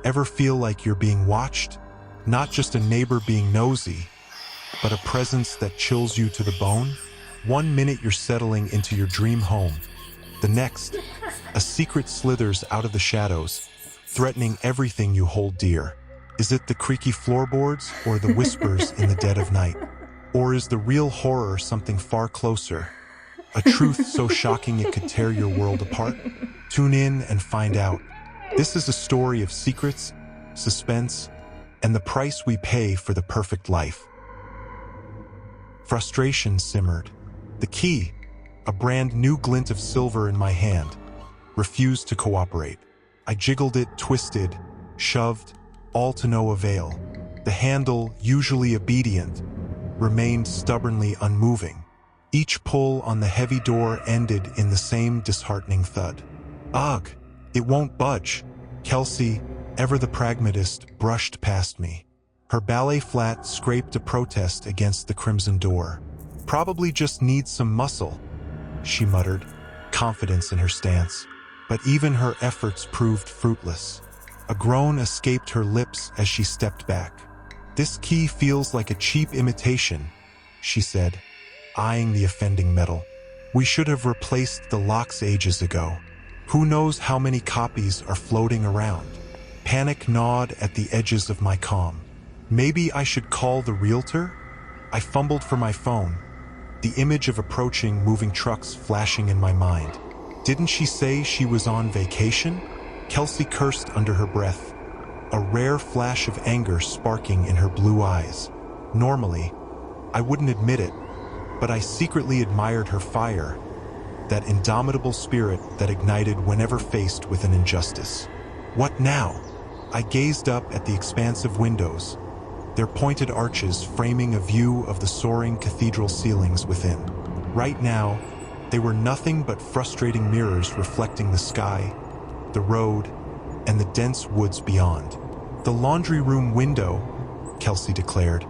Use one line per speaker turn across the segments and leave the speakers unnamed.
Ever feel like you're being watched? Not just a neighbor being nosy, but a presence that chills you to the bone? One minute you're settling into your dream home. The next, a secret slithers out of the shadows, threatening everything you hold dear. Is it the creaky floorboards or the whispers in the dead of night? Or is the real horror something far closer? A truth so shocking it could tear your world apart? Tune in and find out. This is a story of secrets, suspense, and the price we pay for the perfect life. Frustration simmered. The key, a brand new glint of silver in my hand, refused to cooperate. I jiggled it, twisted, shoved, all to no avail. The handle, usually obedient, remained stubbornly unmoving. Each pull on the heavy door ended in the same disheartening thud. Ugh, it won't budge. Kelsey, ever the pragmatist, brushed past me. Her ballet flat scraped a protest against the crimson door. Probably just needs some muscle, she muttered, confidence in her stance. But even her efforts proved fruitless. A groan escaped her lips as she stepped back. This key feels like a cheap imitation, she said, eyeing the offending metal. We should have replaced the locks ages ago. Who knows how many copies are floating around? Panic gnawed at the edges of my calm. Maybe I should call the realtor? I fumbled for my phone, the image of approaching moving trucks flashing in my mind. Didn't she say she was on vacation? Kelsey cursed under her breath, a rare flash of anger sparking in her blue eyes. Normally, I wouldn't admit it, but I secretly admired her fire, that indomitable spirit that ignited whenever faced with an injustice. What now? I gazed up at the expansive windows, their pointed arches framing a view of the soaring cathedral ceilings within. Right now, they were nothing but frustrating mirrors reflecting the sky, the road, and the dense woods beyond. The laundry room window, Kelsey declared,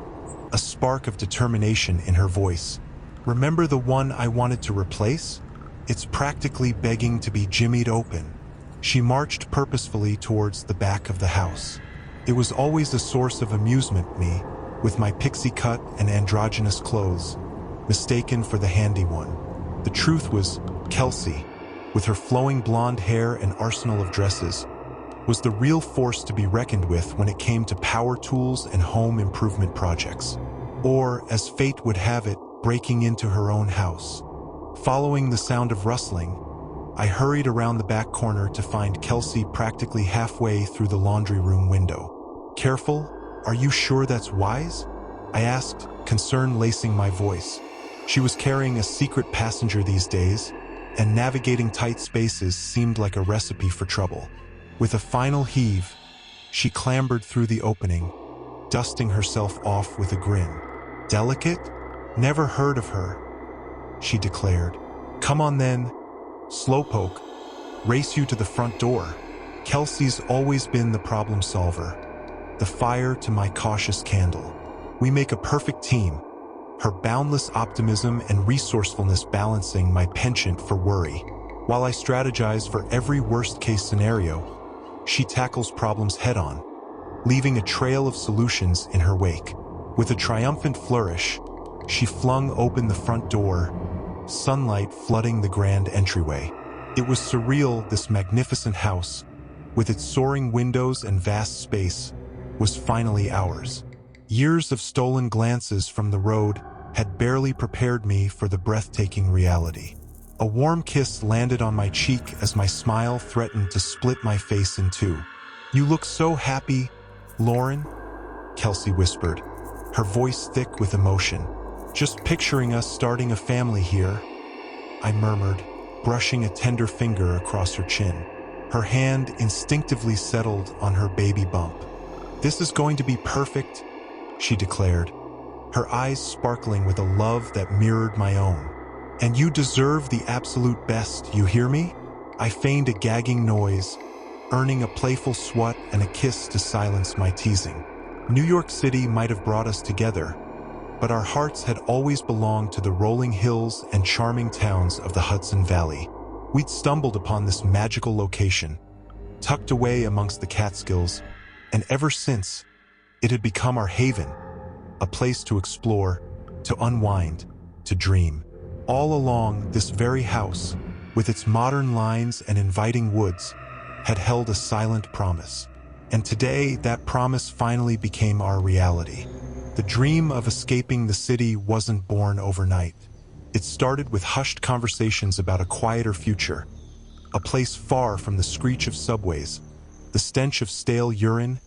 a spark of determination in her voice. Remember the one I wanted to replace? It's practically begging to be jimmied open. She marched purposefully towards the back of the house. It was always a source of amusement, me, with my pixie cut and androgynous clothes, mistaken for the handy one. The truth was, Kelsey, with her flowing blonde hair and arsenal of dresses, was the real force to be reckoned with when it came to power tools and home improvement projects. Or, as fate would have it, breaking into her own house. Following the sound of rustling, I hurried around the back corner to find Kelsey practically halfway through the laundry room window. Careful? Are you sure that's wise? I asked, concern lacing my voice. She was carrying a secret passenger these days, and navigating tight spaces seemed like a recipe for trouble. With a final heave, she clambered through the opening, dusting herself off with a grin. Delicate? Never heard of her, she declared. Come on then, slowpoke, race you to the front door. Kelsey's always been the problem solver, the fire to my cautious candle. We make a perfect team, her boundless optimism and resourcefulness balancing my penchant for worry. While I strategize for every worst-case scenario, she tackles problems head-on, leaving a trail of solutions in her wake. With a triumphant flourish, she flung open the front door, sunlight flooding the grand entryway. It was surreal. This magnificent house, with its soaring windows and vast space, was finally ours. Years of stolen glances from the road had barely prepared me for the breathtaking reality. A warm kiss landed on my cheek as my smile threatened to split my face in two. You look so happy, Lauren, Kelsey whispered, her voice thick with emotion. Just picturing us starting a family here, I murmured, brushing a tender finger across her chin. Her hand instinctively settled on her baby bump. This is going to be perfect, she declared, her eyes sparkling with a love that mirrored my own. And you deserve the absolute best, you hear me? I feigned a gagging noise, earning a playful swat and a kiss to silence my teasing. New York City might have brought us together, but our hearts had always belonged to the rolling hills and charming towns of the Hudson Valley. We'd stumbled upon this magical location, tucked away amongst the Catskills, and ever since, it had become our haven, a place to explore, to unwind, to dream. All along, this very house, with its modern lines and inviting woods, had held a silent promise. And today, that promise finally became our reality. The dream of escaping the city wasn't born overnight. It started with hushed conversations about a quieter future, a place far from the screech of subways, the stench of stale urine,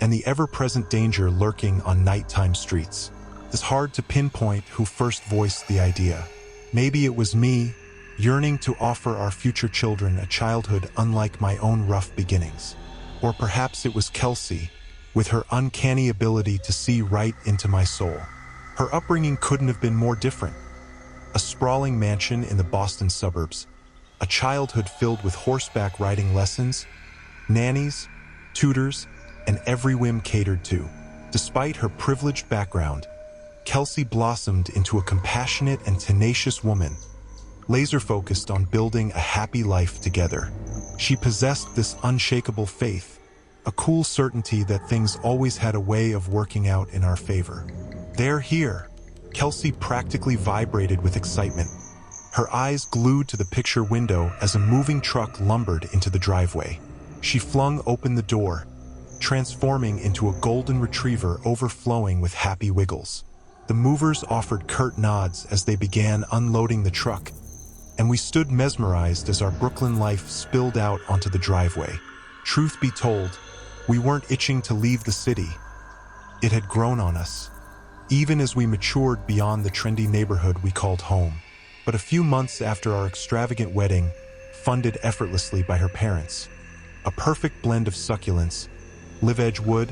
and the ever-present danger lurking on nighttime streets. It's hard to pinpoint who first voiced the idea. Maybe it was me, yearning to offer our future children a childhood unlike my own rough beginnings. Or perhaps it was Kelsey, with her uncanny ability to see right into my soul. Her upbringing couldn't have been more different. A sprawling mansion in the Boston suburbs, a childhood filled with horseback riding lessons, nannies, tutors, and every whim catered to. Despite her privileged background, Kelsey blossomed into a compassionate and tenacious woman, laser-focused on building a happy life together. She possessed this unshakable faith, a cool certainty that things always had a way of working out in our favor. They're here. Kelsey practically vibrated with excitement, her eyes glued to the picture window as a moving truck lumbered into the driveway. She flung open the door, transforming into a golden retriever overflowing with happy wiggles. The movers offered curt nods as they began unloading the truck, and we stood mesmerized as our Brooklyn life spilled out onto the driveway. Truth be told, we weren't itching to leave the city. It had grown on us, even as we matured beyond the trendy neighborhood we called home. But a few months after our extravagant wedding, funded effortlessly by her parents, a perfect blend of succulence, live-edge wood,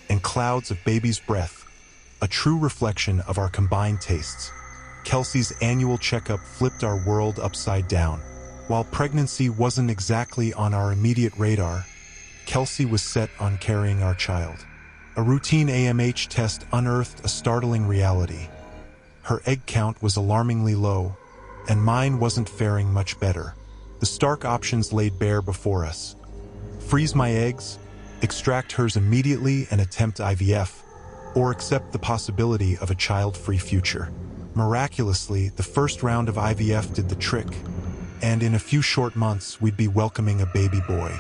and clouds of baby's breath, a true reflection of our combined tastes, Kelsey's annual checkup flipped our world upside down. While pregnancy wasn't exactly on our immediate radar, Kelsey was set on carrying our child. A routine AMH test unearthed a startling reality. Her egg count was alarmingly low, and mine wasn't faring much better. The stark options laid bare before us: freeze my eggs, extract hers immediately and attempt IVF, or accept the possibility of a child-free future. Miraculously, the first round of IVF did the trick, and in a few short months we'd be welcoming a baby boy.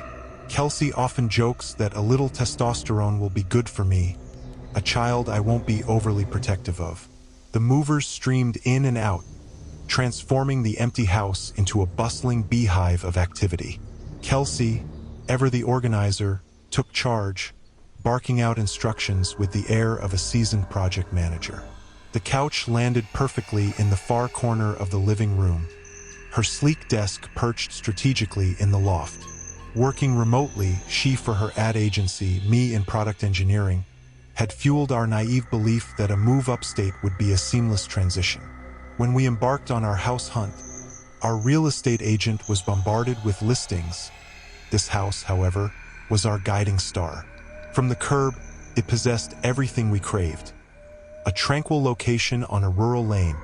Kelsey often jokes that a little testosterone will be good for me, a child I won't be overly protective of. The movers streamed in and out, transforming the empty house into a bustling beehive of activity. Kelsey, ever the organizer, took charge, barking out instructions with the air of a seasoned project manager. The couch landed perfectly in the far corner of the living room, her sleek desk perched strategically in the loft. Working remotely, she for her ad agency, me in product engineering, had fueled our naive belief that a move upstate would be a seamless transition. When we embarked on our house hunt, our real estate agent was bombarded with listings. This house, however, was our guiding star. From the curb, it possessed everything we craved. A tranquil location on a rural lane,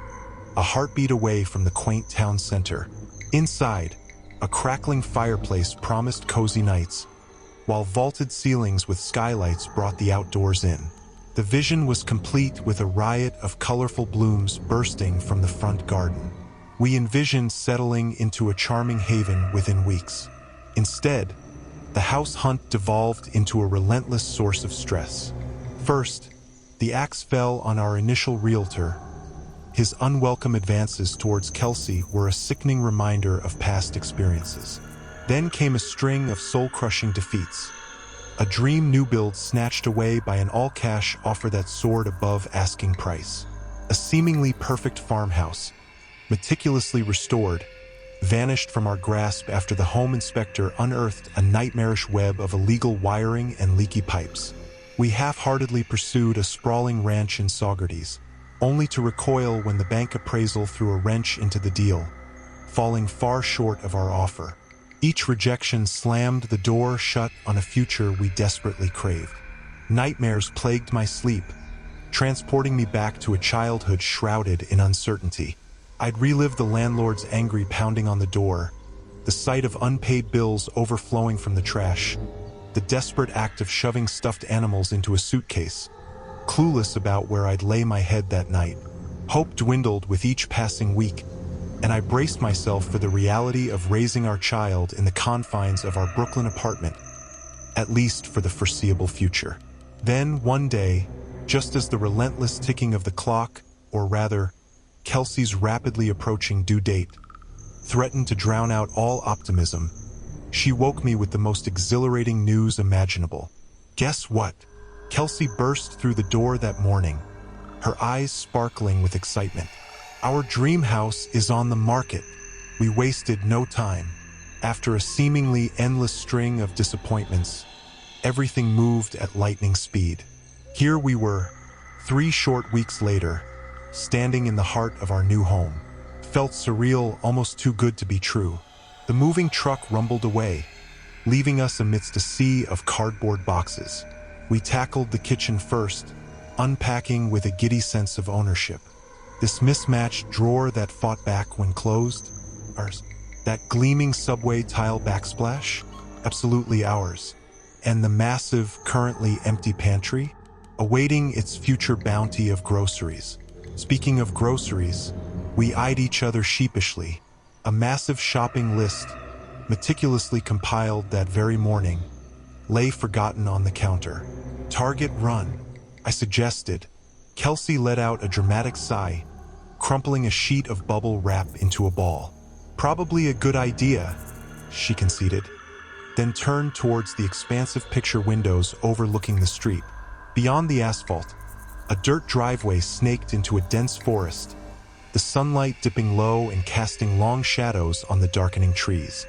a heartbeat away from the quaint town center. Inside, a crackling fireplace promised cozy nights, while vaulted ceilings with skylights brought the outdoors in. The vision was complete with a riot of colorful blooms bursting from the front garden. We envisioned settling into a charming haven within weeks. Instead, the house hunt devolved into a relentless source of stress. First, the axe fell on our initial realtor. His unwelcome advances towards Kelsey were a sickening reminder of past experiences. Then came a string of soul-crushing defeats. A dream new build snatched away by an all-cash offer that soared above asking price. A seemingly perfect farmhouse, meticulously restored, vanished from our grasp after the home inspector unearthed a nightmarish web of illegal wiring and leaky pipes. We half-heartedly pursued a sprawling ranch in Saugerties, only to recoil when the bank appraisal threw a wrench into the deal, falling far short of our offer. Each rejection slammed the door shut on a future we desperately craved. Nightmares plagued my sleep, transporting me back to a childhood shrouded in uncertainty. I'd relive the landlord's angry pounding on the door, the sight of unpaid bills overflowing from the trash, the desperate act of shoving stuffed animals into a suitcase, clueless about where I'd lay my head that night. Hope dwindled with each passing week, and I braced myself for the reality of raising our child in the confines of our Brooklyn apartment, at least for the foreseeable future. Then, one day, just as the relentless ticking of the clock, or rather, Kelsey's rapidly approaching due date, threatened to drown out all optimism, she woke me with the most exhilarating news imaginable. Guess what? Kelsey burst through the door that morning, her eyes sparkling with excitement. Our dream house is on the market. We wasted no time. After a seemingly endless string of disappointments, everything moved at lightning speed. Here we were, 3 short weeks later, standing in the heart of our new home. Felt surreal, almost too good to be true. The moving truck rumbled away, leaving us amidst a sea of cardboard boxes. We tackled the kitchen first, unpacking with a giddy sense of ownership. This mismatched drawer that fought back when closed, ours. That gleaming subway tile backsplash, absolutely ours. And the massive, currently empty pantry, awaiting its future bounty of groceries. Speaking of groceries, we eyed each other sheepishly. A massive shopping list, meticulously compiled that very morning, lay forgotten on the counter. Target run, I suggested. Kelsey let out a dramatic sigh, crumpling a sheet of bubble wrap into a ball. Probably a good idea, she conceded, then turned towards the expansive picture windows overlooking the street. Beyond the asphalt, a dirt driveway snaked into a dense forest, the sunlight dipping low and casting long shadows on the darkening trees.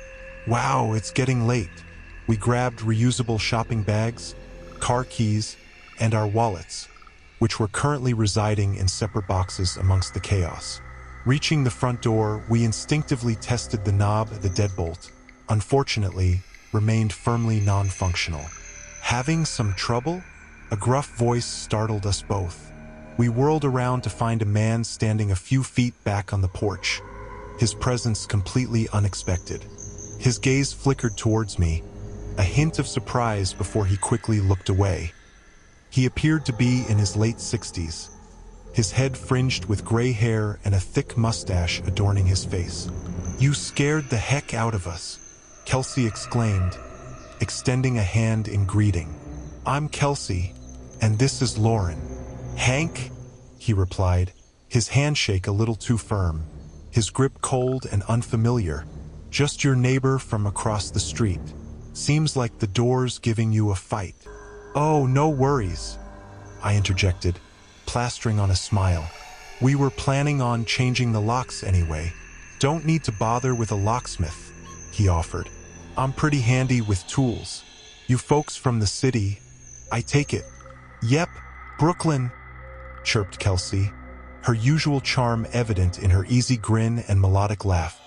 Wow, it's getting late. We grabbed reusable shopping bags, car keys, and our wallets, which were currently residing in separate boxes amongst the chaos. Reaching the front door, we instinctively tested the knob. The deadbolt, unfortunately, remained firmly non-functional. Having some trouble? A gruff voice startled us both. We whirled around to find a man standing a few feet back on the porch, his presence completely unexpected. His gaze flickered towards me, a hint of surprise before he quickly looked away. He appeared to be in his late 60s, his head fringed with gray hair and a thick mustache adorning his face. "You scared the heck out of us," Kelsey exclaimed, extending a hand in greeting. "I'm Kelsey, and this is Lauren." "Hank?" he replied, his handshake a little too firm, his grip cold and unfamiliar. "Just your neighbor from across the street. Seems like the door's giving you a fight." "Oh, no worries," I interjected, plastering on a smile. "We were planning on changing the locks anyway. Don't need to bother with a locksmith," he offered. "I'm pretty handy with tools. You folks from the city, I take it?" "Yep, Brooklyn," chirped Kelsey, her usual charm evident in her easy grin and melodic laugh.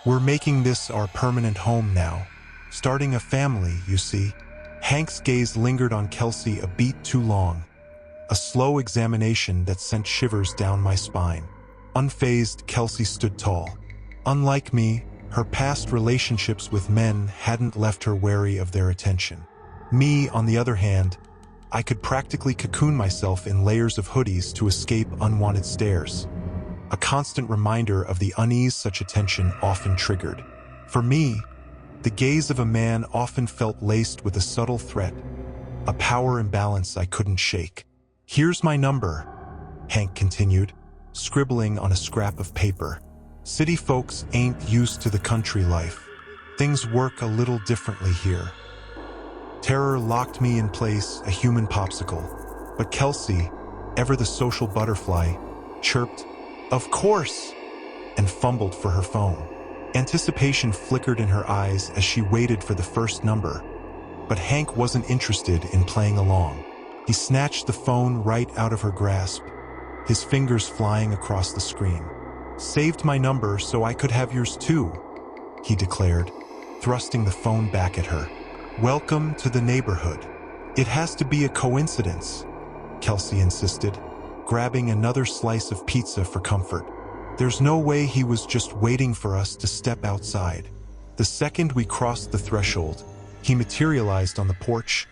"We're making this our permanent home now. Starting a family, you see." Hank's gaze lingered on Kelsey a beat too long, a slow examination that sent shivers down my spine. Unfazed, Kelsey stood tall. Unlike me, her past relationships with men hadn't left her wary of their attention. Me, on the other hand, I could practically cocoon myself in layers of hoodies to escape unwanted stares, a constant reminder of the unease such attention often triggered. For me, the gaze of a man often felt laced with a subtle threat, a power imbalance I couldn't shake. "Here's my number," Hank continued, scribbling on a scrap of paper. "City folks ain't used to the country life. Things work a little differently here." Terror locked me in place, a human popsicle. But Kelsey, ever the social butterfly, chirped, "Of course," and fumbled for her phone. Anticipation flickered in her eyes as she waited for the first number. But Hank wasn't interested in playing along. He snatched the phone right out of her grasp, his fingers flying across the screen. "Saved my number so I could have yours too," he declared, thrusting the phone back at her. "Welcome to the neighborhood." "It has to be a coincidence," Kelsey insisted, grabbing another slice of pizza for comfort. "There's no way he was just waiting for us to step outside." The second we crossed the threshold, He materialized on the porch.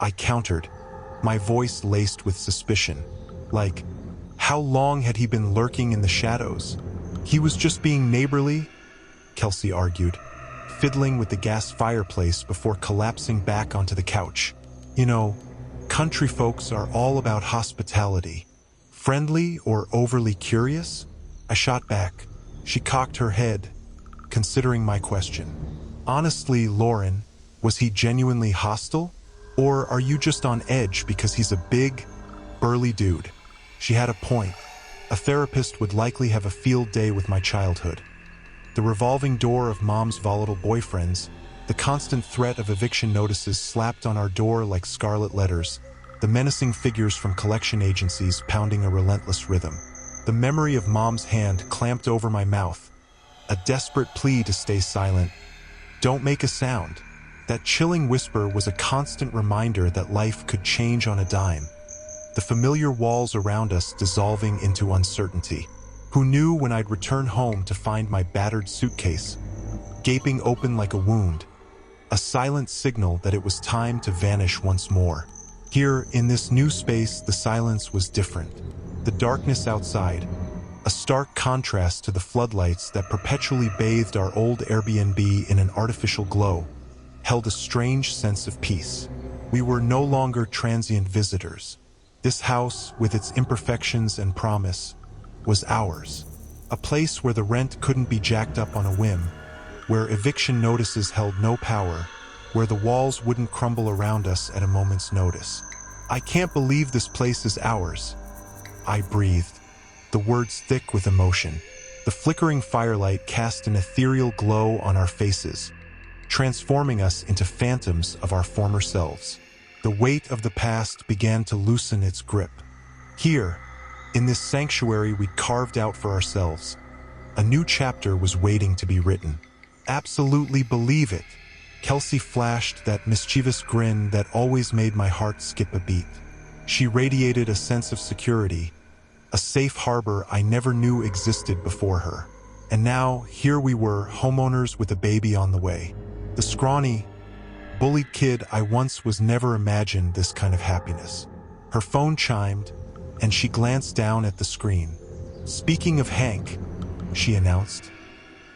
I countered, my voice laced with suspicion. Like, how long had he been lurking in the shadows? He was just being neighborly, Kelsey argued, fiddling with the gas fireplace before collapsing back onto the couch. You know, country folks are all about hospitality. Friendly or overly curious? I shot back. She cocked her head, considering my question. Honestly, Lauren, was he genuinely hostile? Or are you just on edge because he's a big, burly dude? She had a point. A therapist would likely have a field day with my childhood. The revolving door of Mom's volatile boyfriends, the constant threat of eviction notices slapped on our door like scarlet letters, the menacing figures from collection agencies pounding a relentless rhythm. The memory of Mom's hand clamped over my mouth, a desperate plea to stay silent. Don't make a sound. That chilling whisper was a constant reminder that life could change on a dime. The familiar walls around us dissolving into uncertainty. Who knew when I'd return home to find my battered suitcase, gaping open like a wound, a silent signal that it was time to vanish once more. Here, in this new space, the silence was different. The darkness outside, a stark contrast to the floodlights that perpetually bathed our old Airbnb in an artificial glow, held a strange sense of peace. We were no longer transient visitors. This house, with its imperfections and promise, was ours. A place where the rent couldn't be jacked up on a whim, where eviction notices held no power, where the walls wouldn't crumble around us at a moment's notice. I can't believe this place is ours. I breathed, the words thick with emotion. The flickering firelight cast an ethereal glow on our faces, transforming us into phantoms of our former selves. The weight of the past began to loosen its grip. Here, in this sanctuary we'd carved out for ourselves, a new chapter was waiting to be written. Absolutely believe it. Kelsey flashed that mischievous grin that always made my heart skip a beat. She radiated a sense of security, a safe harbor I never knew existed before her. And now, here we were, homeowners with a baby on the way. The scrawny, bullied kid I once was never imagined this kind of happiness. Her phone chimed, and she glanced down at the screen. Speaking of Hank, she announced,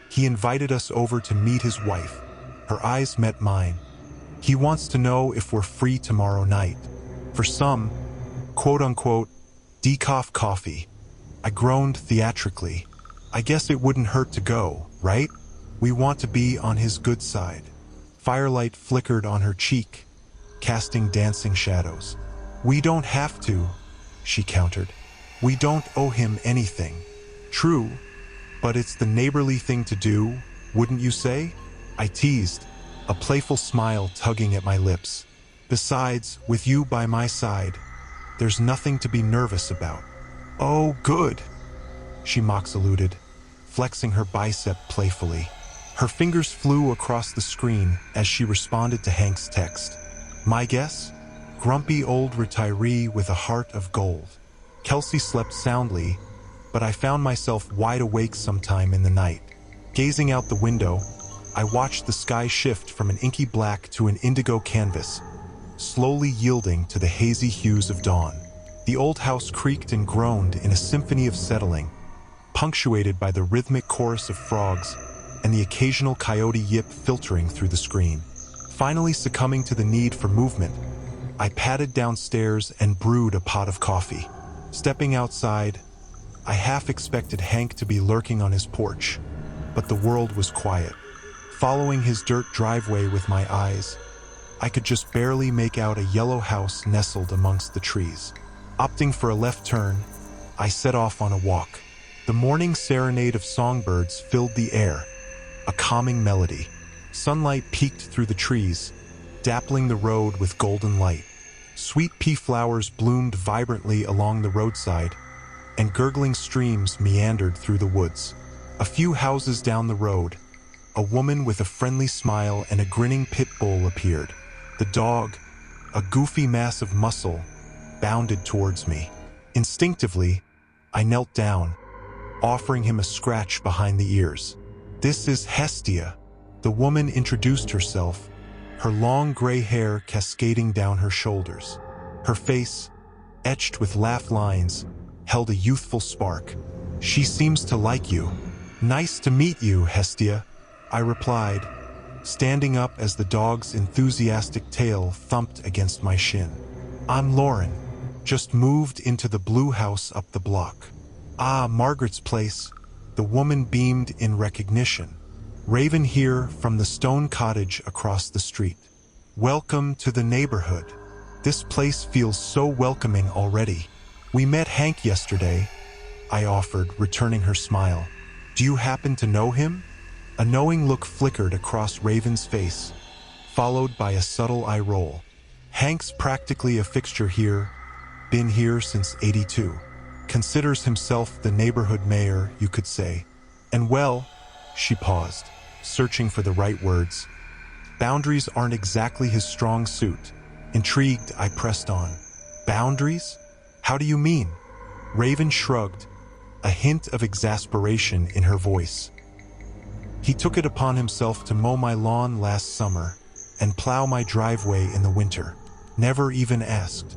he invited us over to meet his wife. Her eyes met mine. He wants to know if we're free tomorrow night. For some, quote-unquote, decaf coffee. I groaned theatrically. I guess it wouldn't hurt to go, right? We want to be on his good side. Firelight flickered on her cheek, casting dancing shadows. We don't have to, she countered. We don't owe him anything. True, but it's the neighborly thing to do, wouldn't you say? I teased, a playful smile tugging at my lips. Besides, with you by my side, there's nothing to be nervous about. Oh, good, she mock-saluted, flexing her bicep playfully. Her fingers flew across the screen as she responded to Hank's text. My guess? Grumpy old retiree with a heart of gold. Kelsey slept soundly, but I found myself wide awake sometime in the night. Gazing out the window, I watched the sky shift from an inky black to an indigo canvas, slowly yielding to the hazy hues of dawn. The old house creaked and groaned in a symphony of settling, punctuated by the rhythmic chorus of frogs and the occasional coyote yip filtering through the screen. Finally succumbing to the need for movement, I padded downstairs and brewed a pot of coffee. Stepping outside, I half expected Hank to be lurking on his porch, but the world was quiet. Following his dirt driveway with my eyes, I could just barely make out a yellow house nestled amongst the trees. Opting for a left turn, I set off on a walk. The morning serenade of songbirds filled the air, a calming melody. Sunlight peeked through the trees, dappling the road with golden light. Sweet pea flowers bloomed vibrantly along the roadside, and gurgling streams meandered through the woods. A few houses down the road, a woman with a friendly smile and a grinning pit bull appeared. The dog, a goofy mass of muscle, bounded towards me. Instinctively, I knelt down, offering him a scratch behind the ears. This is Hestia. The woman introduced herself, her long gray hair cascading down her shoulders. Her face, etched with laugh lines, held a youthful spark. "She seems to like you." "Nice to meet you, Hestia," I replied, standing up as the dog's enthusiastic tail thumped against my shin. "I'm Lauren. Just moved into the blue house up the block." "Ah, Margaret's place." The woman beamed in recognition. "Raven here from the stone cottage across the street. Welcome to the neighborhood. This place feels so welcoming already. We met Hank yesterday," I offered, returning her smile. "Do you happen to know him?" A knowing look flickered across Raven's face, followed by a subtle eye roll. "Hank's practically a fixture here, been here since '82. Considers himself the neighborhood mayor, you could say. And well," she paused, searching for the right words, "boundaries aren't exactly his strong suit." Intrigued, I pressed on. "Boundaries? How do you mean?" Raven shrugged, a hint of exasperation in her voice. "He took it upon himself to mow my lawn last summer and plow my driveway in the winter. Never even asked.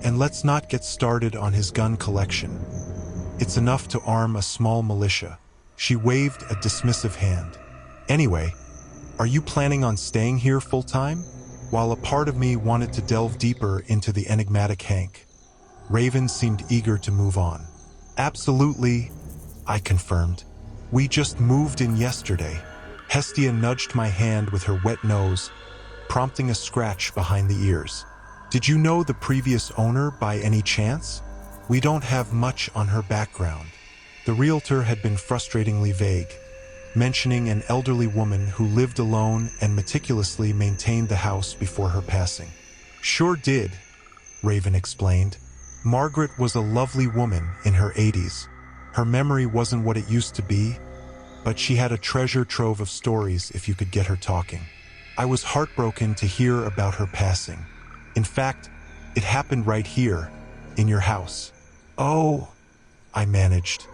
And let's not get started on his gun collection. It's enough to arm a small militia." She waved a dismissive hand. "Anyway, are you planning on staying here full-time?" While a part of me wanted to delve deeper into the enigmatic Hank, Raven seemed eager to move on. "Absolutely," I confirmed. "We just moved in yesterday." Hestia nudged my hand with her wet nose, prompting a scratch behind the ears. "Did you know the previous owner by any chance?" "We don't have much on her background." The realtor had been frustratingly vague, mentioning an elderly woman who lived alone and meticulously maintained the house before her passing. "Sure did," Raven explained. "Margaret was a lovely woman in her 80s. Her memory wasn't what it used to be, but she had a treasure trove of stories if you could get her talking. I was heartbroken to hear about her passing. In fact, it happened right here, in your house." "Oh," I managed,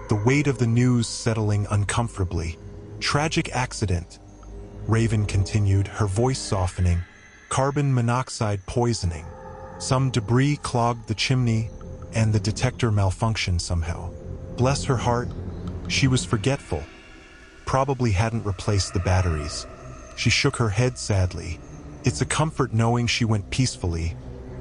the weight of the news settling uncomfortably. "Tragic accident," Raven continued, her voice softening. "Carbon monoxide poisoning. Some debris clogged the chimney, and the detector malfunctioned somehow. Bless her heart, she was forgetful. Probably hadn't replaced the batteries." She shook her head sadly. "It's a comfort knowing she went peacefully,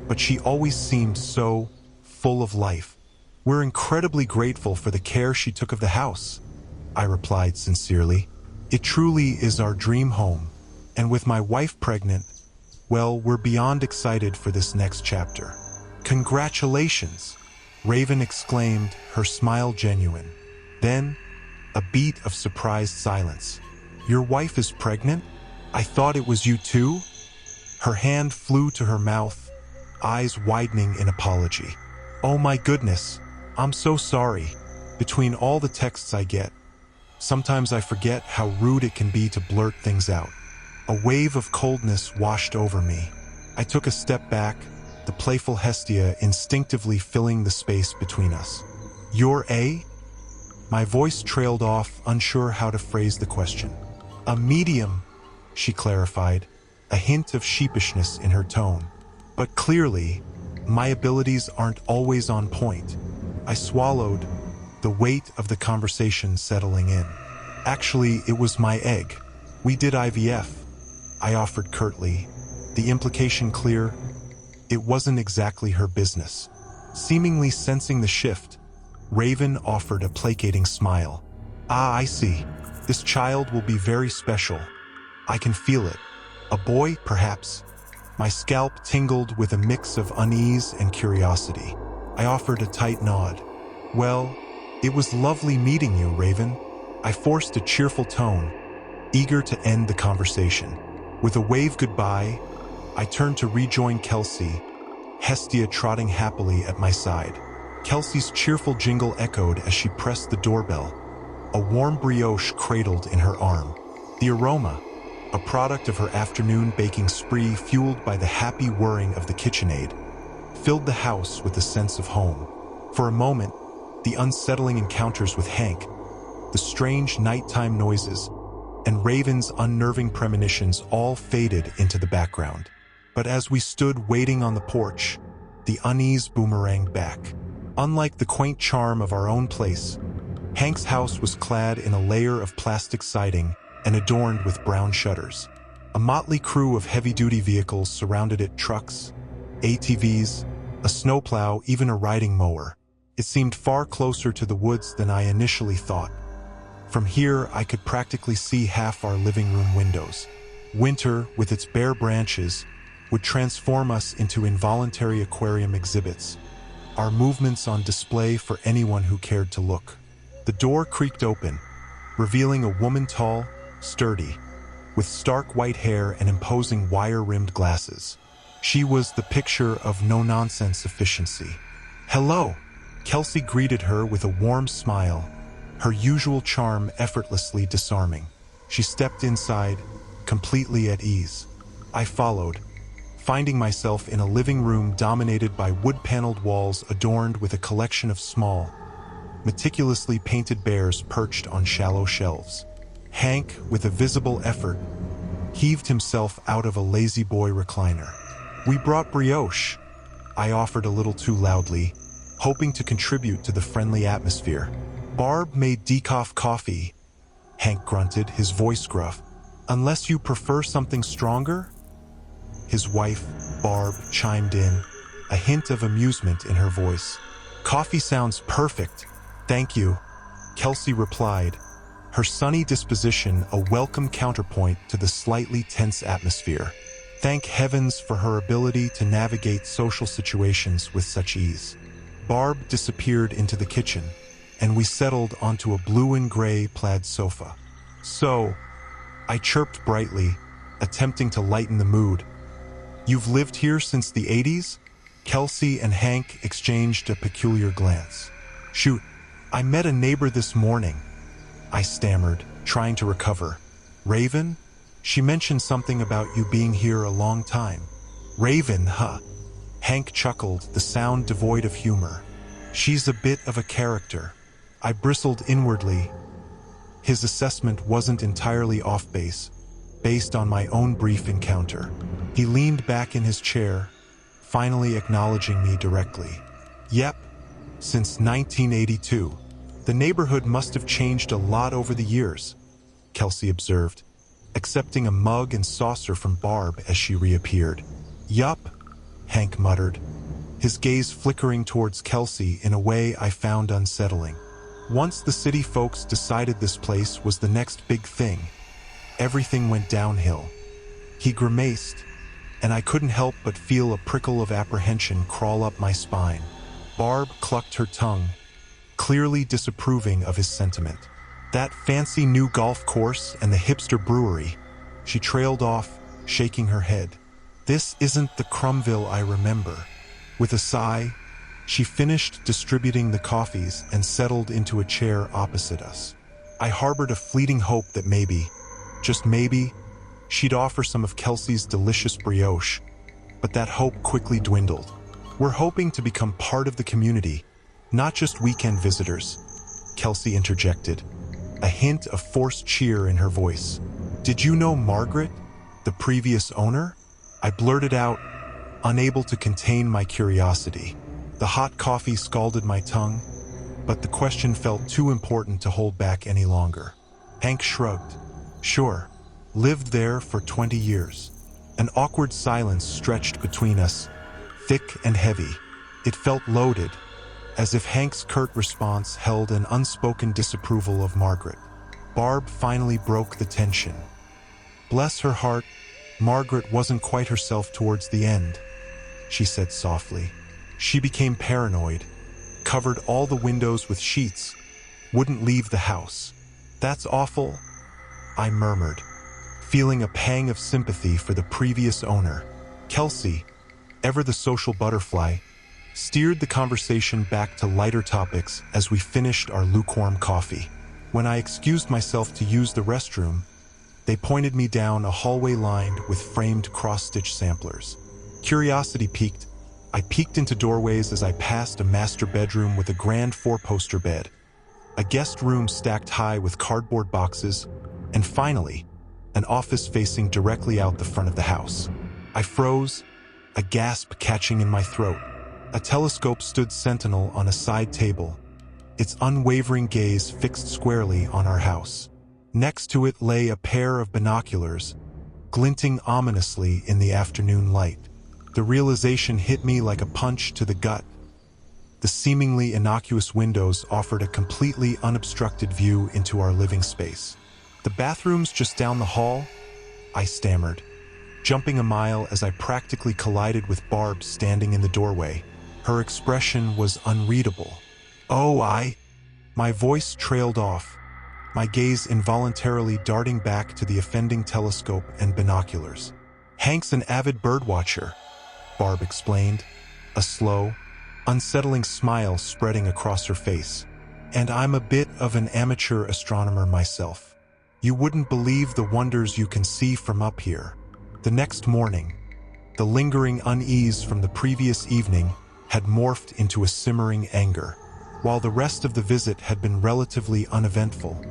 but she always seemed so full of life. We're incredibly grateful for the care she took of the house," I replied sincerely. "It truly is our dream home, and with my wife pregnant, well, we're beyond excited for this next chapter." "Congratulations," Raven exclaimed, her smile genuine. Then, a beat of surprised silence. "Your wife is pregnant? I thought it was you too?" Her hand flew to her mouth, eyes widening in apology. "Oh my goodness, I'm so sorry. Between all the texts I get, sometimes I forget how rude it can be to blurt things out." A wave of coldness washed over me. I took a step back, the playful Hestia instinctively filling the space between us. "You're a?" My voice trailed off, unsure how to phrase the question. "A medium," she clarified, a hint of sheepishness in her tone. "But clearly, my abilities aren't always on point." I swallowed, the weight of the conversation settling in. "Actually, it was my egg. We did IVF," I offered curtly, the implication clear. It wasn't exactly her business. Seemingly sensing the shift, Raven offered a placating smile. "Ah, I see. This child will be very special. I can feel it. A boy, perhaps?" My scalp tingled with a mix of unease and curiosity. I offered a tight nod. "Well, it was lovely meeting you, Raven." I forced a cheerful tone, eager to end the conversation. With a wave goodbye, I turned to rejoin Kelsey, Hestia trotting happily at my side. Kelsey's cheerful jingle echoed as she pressed the doorbell, a warm brioche cradled in her arm. The aroma, a product of her afternoon baking spree fueled by the happy whirring of the KitchenAid, filled the house with a sense of home. For a moment, the unsettling encounters with Hank, the strange nighttime noises, and Raven's unnerving premonitions all faded into the background. But as we stood waiting on the porch, the unease boomeranged back. Unlike the quaint charm of our own place, Hank's house was clad in a layer of plastic siding and adorned with brown shutters. A motley crew of heavy-duty vehicles surrounded it: trucks, ATVs, a snowplow, even a riding mower. It seemed far closer to the woods than I initially thought. From here, I could practically see half our living room windows. Winter, with its bare branches, would transform us into involuntary aquarium exhibits, our movements on display for anyone who cared to look. The door creaked open, revealing a woman tall, sturdy, with stark white hair and imposing wire-rimmed glasses. She was the picture of no-nonsense efficiency. "Hello!" Kelsey greeted her with a warm smile, her usual charm effortlessly disarming. She stepped inside, completely at ease. I followed, finding myself in a living room dominated by wood-paneled walls adorned with a collection of small, meticulously painted bears perched on shallow shelves. Hank, with a visible effort, heaved himself out of a lazy boy recliner. "We brought brioche," I offered a little too loudly, hoping to contribute to the friendly atmosphere. "Barb made decaf coffee," Hank grunted, his voice gruff. "Unless you prefer something stronger?" His wife, Barb, chimed in, a hint of amusement in her voice. "Coffee sounds perfect, thank you," Kelsey replied, her sunny disposition a welcome counterpoint to the slightly tense atmosphere. Thank heavens for her ability to navigate social situations with such ease. Barb disappeared into the kitchen, and we settled onto a blue and gray plaid sofa. "So," I chirped brightly, attempting to lighten the mood, "you've lived here since the 80s? Kelsey and Hank exchanged a peculiar glance. "Shoot, I met a neighbor this morning," I stammered, trying to recover. "Raven? She mentioned something about you being here a long time." "Raven, huh?" Hank chuckled, the sound devoid of humor. "She's a bit of a character." I bristled inwardly. His assessment wasn't entirely off base, based on my own brief encounter. He leaned back in his chair, finally acknowledging me directly. "Yep, since 1982. The neighborhood must have changed a lot over the years," Kelsey observed, accepting a mug and saucer from Barb as she reappeared. "Yup," Hank muttered, his gaze flickering towards Kelsey in a way I found unsettling. Once the city folks decided this place was the next big thing, everything went downhill. He grimaced, and I couldn't help but feel a prickle of apprehension crawl up my spine. Barb clucked her tongue, clearly disapproving of his sentiment. "That fancy new golf course and the hipster brewery," she trailed off, shaking her head. "This isn't the Crumville I remember." With a sigh, she finished distributing the coffees and settled into a chair opposite us. I harbored a fleeting hope that maybe, just maybe, she'd offer some of Kelsey's delicious brioche, but that hope quickly dwindled. "We're hoping to become part of the community, not just weekend visitors," Kelsey interjected, a hint of forced cheer in her voice. "Did you know Margaret, the previous owner?" I blurted out, unable to contain my curiosity. The hot coffee scalded my tongue, but the question felt too important to hold back any longer. Hank shrugged. "Sure. Lived there for 20 years. An awkward silence stretched between us, thick and heavy. It felt loaded, as if Hank's curt response held an unspoken disapproval of Margaret. Barb finally broke the tension. "Bless her heart, Margaret wasn't quite herself towards the end," she said softly. "She became paranoid, covered all the windows with sheets, wouldn't leave the house." "That's awful," I murmured, feeling a pang of sympathy for the previous owner. Kelsey, ever the social butterfly, steered the conversation back to lighter topics as we finished our lukewarm coffee. When I excused myself to use the restroom, they pointed me down a hallway lined with framed cross-stitch samplers. Curiosity piqued, I peeked into doorways as I passed a master bedroom with a grand four-poster bed, a guest room stacked high with cardboard boxes, and finally, an office facing directly out the front of the house. I froze, a gasp catching in my throat. A telescope stood sentinel on a side table, its unwavering gaze fixed squarely on our house. Next to it lay a pair of binoculars, glinting ominously in the afternoon light. The realization hit me like a punch to the gut. The seemingly innocuous windows offered a completely unobstructed view into our living space. "The bathroom's just down the hall?" I stammered, jumping a mile as I practically collided with Barb standing in the doorway. Her expression was unreadable. "Oh, My voice trailed off, my gaze involuntarily darting back to the offending telescope and binoculars. "Hank's an avid birdwatcher," Barb explained, a slow, unsettling smile spreading across her face. "And I'm a bit of an amateur astronomer myself. You wouldn't believe the wonders you can see from up here." The next morning, the lingering unease from the previous evening had morphed into a simmering anger. While the rest of the visit had been relatively uneventful,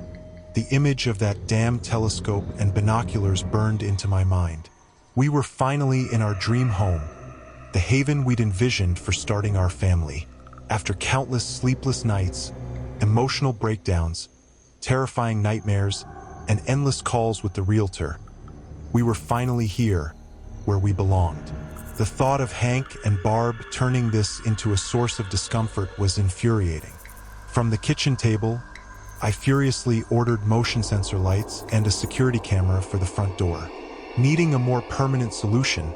the image of that damn telescope and binoculars burned into my mind. We were finally in our dream home, the haven we'd envisioned for starting our family. After countless sleepless nights, emotional breakdowns, terrifying nightmares, and endless calls with the realtor, we were finally here, where we belonged. The thought of Hank and Barb turning this into a source of discomfort was infuriating. From the kitchen table, I furiously ordered motion sensor lights and a security camera for the front door. Needing a more permanent solution,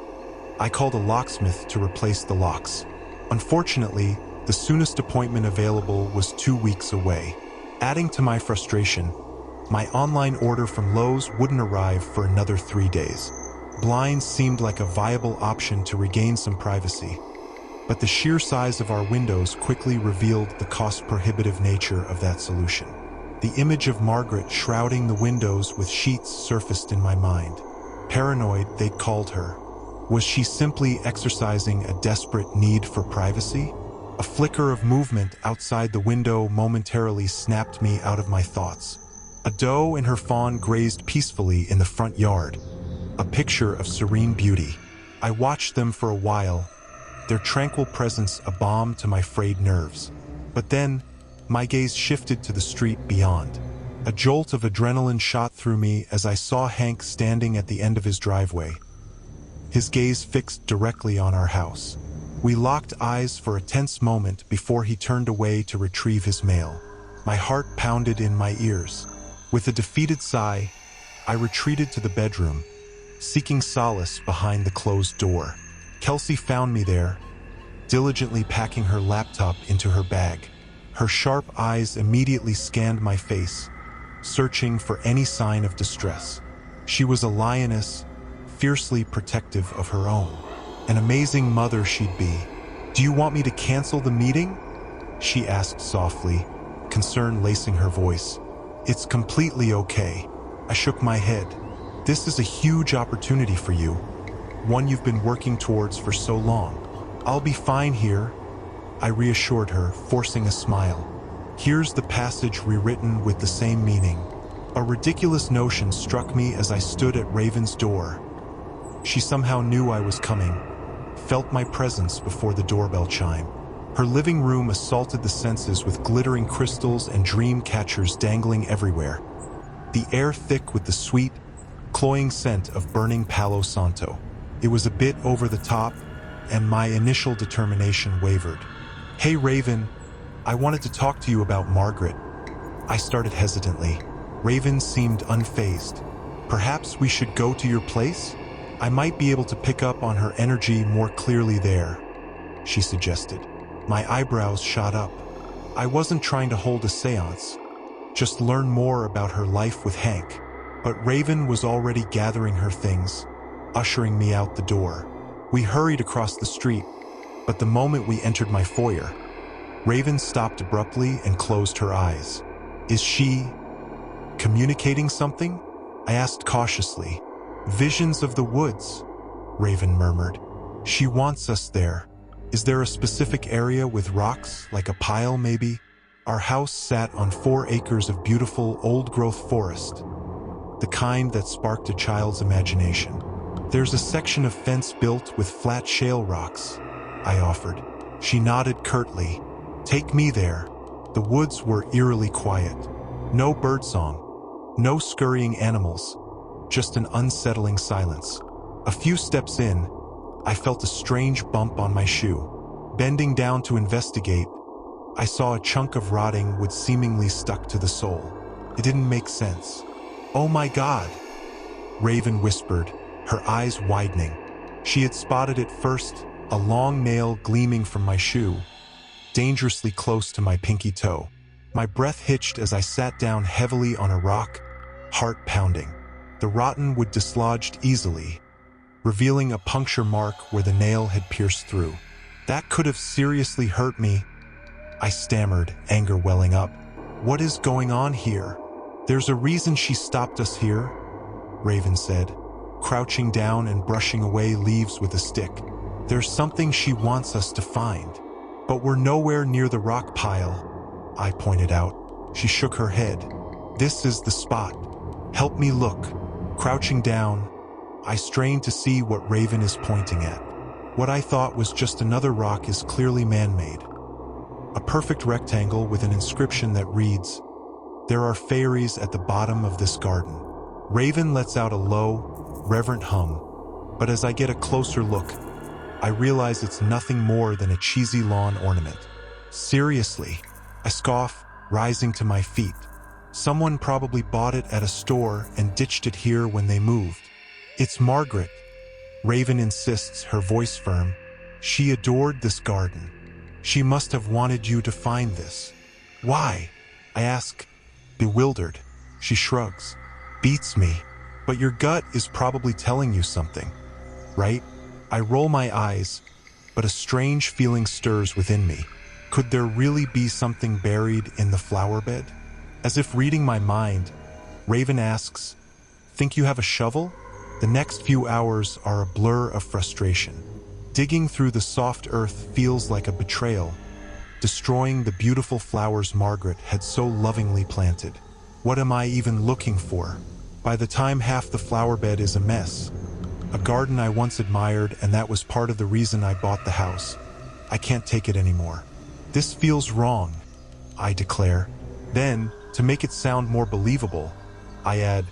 I called a locksmith to replace the locks. Unfortunately, the soonest appointment available was 2 weeks away. Adding to my frustration, my online order from Lowe's wouldn't arrive for another 3 days. Blinds seemed like a viable option to regain some privacy, but the sheer size of our windows quickly revealed the cost-prohibitive nature of that solution. The image of Margaret shrouding the windows with sheets surfaced in my mind. Paranoid, they'd called her. Was she simply exercising a desperate need for privacy? A flicker of movement outside the window momentarily snapped me out of my thoughts. A doe and her fawn grazed peacefully in the front yard, a picture of serene beauty. I watched them for a while, their tranquil presence a balm to my frayed nerves. But then, my gaze shifted to the street beyond. A jolt of adrenaline shot through me as I saw Hank standing at the end of his driveway, his gaze fixed directly on our house. We locked eyes for a tense moment before he turned away to retrieve his mail. My heart pounded in my ears. With a defeated sigh, I retreated to the bedroom, seeking solace behind the closed door. Kelsey found me there, diligently packing her laptop into her bag. Her sharp eyes immediately scanned my face, searching for any sign of distress. She was a lioness, fiercely protective of her own. An amazing mother she'd be. "Do you want me to cancel the meeting?" she asked softly, concern lacing her voice. "It's completely okay." I shook my head. "This is a huge opportunity for you, one you've been working towards for so long." "I'll be fine here," I reassured her, forcing a smile. "Here's the passage rewritten with the same meaning." A ridiculous notion struck me as I stood at Raven's door. She somehow knew I was coming, felt my presence before the doorbell chime. Her living room assaulted the senses with glittering crystals and dream catchers dangling everywhere, the air thick with the sweet, cloying scent of burning Palo Santo. It was a bit over the top, and my initial determination wavered. "Hey Raven, I wanted to talk to you about Margaret." I started hesitantly. Raven seemed unfazed. "Perhaps we should go to your place? I might be able to pick up on her energy more clearly there," she suggested. My eyebrows shot up. I wasn't trying to hold a seance, just learn more about her life with Hank. But Raven was already gathering her things, ushering me out the door. We hurried across the street, but the moment we entered my foyer, Raven stopped abruptly and closed her eyes. "Is she communicating something?" I asked cautiously. "Visions of the woods," Raven murmured. "She wants us there. Is there a specific area with rocks, like a pile maybe?" Our house sat on 4 acres of beautiful old-growth forest, the kind that sparked a child's imagination. "There's a section of fence built with flat shale rocks," I offered. She nodded curtly. "Take me there." The woods were eerily quiet. No birdsong, no scurrying animals, just an unsettling silence. A few steps in, I felt a strange bump on my shoe. Bending down to investigate, I saw a chunk of rotting wood seemingly stuck to the sole. It didn't make sense. "Oh my God," Raven whispered, her eyes widening. She had spotted it first, a long nail gleaming from my shoe, dangerously close to my pinky toe. My breath hitched as I sat down heavily on a rock, heart pounding. The rotten wood dislodged easily, revealing a puncture mark where the nail had pierced through. "That could have seriously hurt me," I stammered, anger welling up. "What is going on here?" "There's a reason she stopped us here," Raven said, crouching down and brushing away leaves with a stick. "There's something she wants us to find." "But we're nowhere near the rock pile," I pointed out. She shook her head. "This is the spot. Help me look." Crouching down, I strained to see what Raven is pointing at. What I thought was just another rock is clearly man-made. A perfect rectangle with an inscription that reads, "There are fairies at the bottom of this garden." Raven lets out a low, reverent hum, but as I get a closer look, I realize it's nothing more than a cheesy lawn ornament. "Seriously," I scoff, rising to my feet. "Someone probably bought it at a store and ditched it here when they moved." "It's Margaret," Raven insists, her voice firm. "She adored this garden. She must have wanted you to find this." "Why?" I ask, bewildered. She shrugs. "Beats me. But your gut is probably telling you something, right?" I roll my eyes, but a strange feeling stirs within me. Could there really be something buried in the flower bed? As if reading my mind, Raven asks, "Think you have a shovel?" The next few hours are a blur of frustration. Digging through the soft earth feels like a betrayal, destroying the beautiful flowers Margaret had so lovingly planted. What am I even looking for? By the time half the flower bed is a mess, a garden I once admired, and that was part of the reason I bought the house. I can't take it anymore. "This feels wrong," I declare. Then, to make it sound more believable, I add,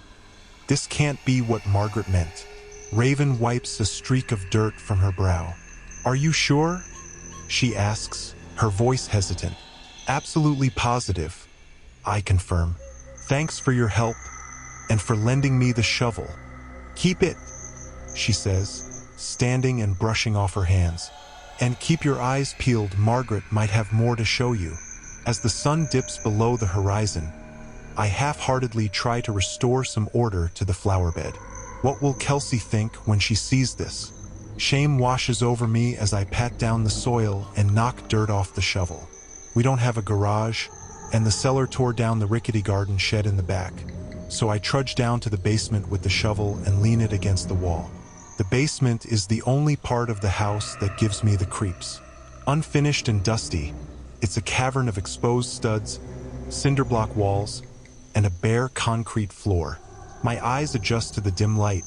"This can't be what Margaret meant." Raven wipes a streak of dirt from her brow. "Are you sure?" she asks, her voice hesitant. "Absolutely positive," I confirm. "Thanks for your help, and for lending me the shovel." "Keep it," she says, standing and brushing off her hands. "And keep your eyes peeled, Margaret might have more to show you." As the sun dips below the horizon, I half-heartedly try to restore some order to the flower bed. What will Kelsey think when she sees this? Shame washes over me as I pat down the soil and knock dirt off the shovel. We don't have a garage, and the cellar tore down the rickety garden shed in the back, so I trudge down to the basement with the shovel and lean it against the wall. The basement is the only part of the house that gives me the creeps. Unfinished and dusty, it's a cavern of exposed studs, cinder-block walls, and a bare concrete floor. My eyes adjust to the dim light,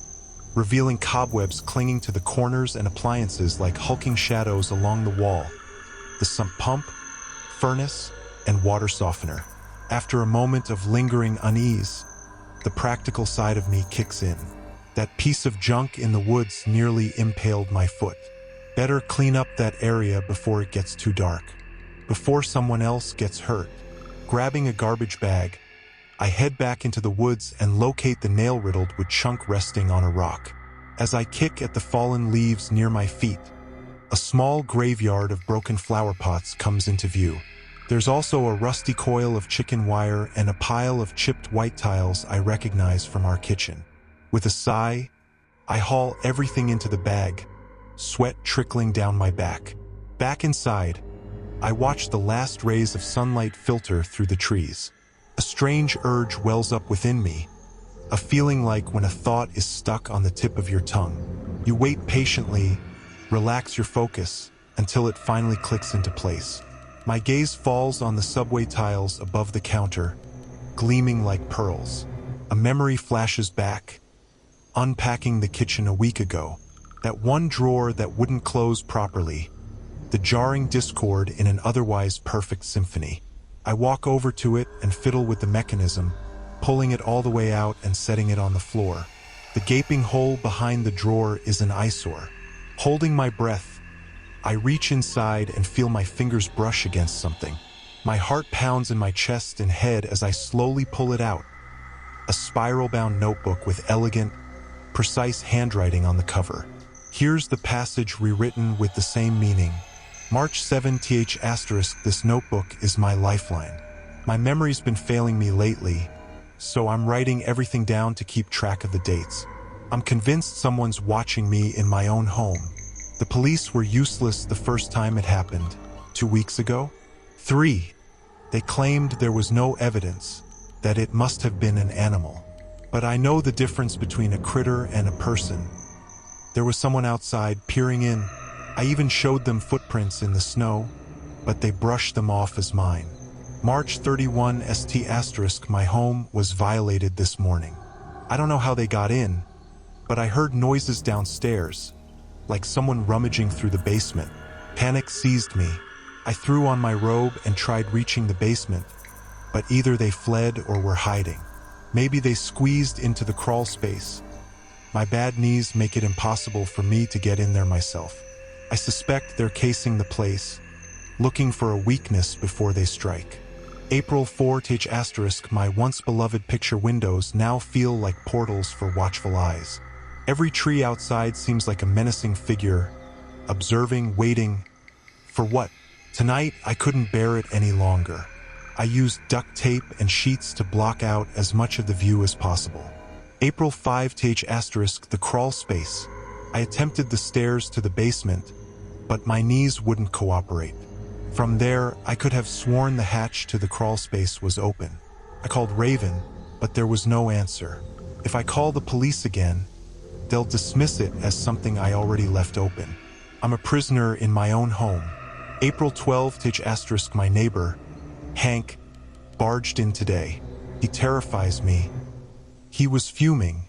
revealing cobwebs clinging to the corners and appliances like hulking shadows along the wall. The sump pump, furnace, and water softener. After a moment of lingering unease, the practical side of me kicks in. That piece of junk in the woods nearly impaled my foot. Better clean up that area before it gets too dark, before someone else gets hurt. Grabbing a garbage bag, I head back into the woods and locate the nail-riddled wood chunk resting on a rock. As I kick at the fallen leaves near my feet, a small graveyard of broken flower pots comes into view. There's also a rusty coil of chicken wire and a pile of chipped white tiles I recognize from our kitchen. With a sigh, I haul everything into the bag, sweat trickling down my back. Back inside, I watch the last rays of sunlight filter through the trees. A strange urge wells up within me, a feeling like when a thought is stuck on the tip of your tongue. You wait patiently, relax your focus, until it finally clicks into place. My gaze falls on the subway tiles above the counter, gleaming like pearls. A memory flashes back, unpacking the kitchen a week ago. That one drawer that wouldn't close properly. The jarring discord in an otherwise perfect symphony. I walk over to it and fiddle with the mechanism, pulling it all the way out and setting it on the floor. The gaping hole behind the drawer is an eyesore. Holding my breath, I reach inside and feel my fingers brush against something. My heart pounds in my chest and head as I slowly pull it out. A spiral-bound notebook with elegant, precise handwriting on the cover. Here's the passage rewritten with the same meaning. March 7th. This notebook is my lifeline. My memory's been failing me lately, so I'm writing everything down to keep track of the dates. I'm convinced someone's watching me in my own home. The police were useless the first time it happened, 2 weeks ago. 3. They claimed there was no evidence, that it must have been an animal. But I know the difference between a critter and a person. There was someone outside peering in. I even showed them footprints in the snow, but they brushed them off as mine. March 31st. My home was violated this morning. I don't know how they got in, but I heard noises downstairs, like someone rummaging through the basement. Panic seized me. I threw on my robe and tried reaching the basement, but either they fled or were hiding. Maybe they squeezed into the crawl space. My bad knees make it impossible for me to get in there myself. I suspect they're casing the place, looking for a weakness before they strike. April 4th. My once beloved picture windows now feel like portals for watchful eyes. Every tree outside seems like a menacing figure, observing, waiting. For what? Tonight, I couldn't bear it any longer. I used duct tape and sheets to block out as much of the view as possible. April 5th. The crawl space. I attempted the stairs to the basement, but my knees wouldn't cooperate. From there, I could have sworn the hatch to the crawl space was open. I called Raven, but there was no answer. If I call the police again, they'll dismiss it as something I already left open. I'm a prisoner in my own home. April 12th. My neighbor, Hank, barged in today. He terrifies me. He was fuming,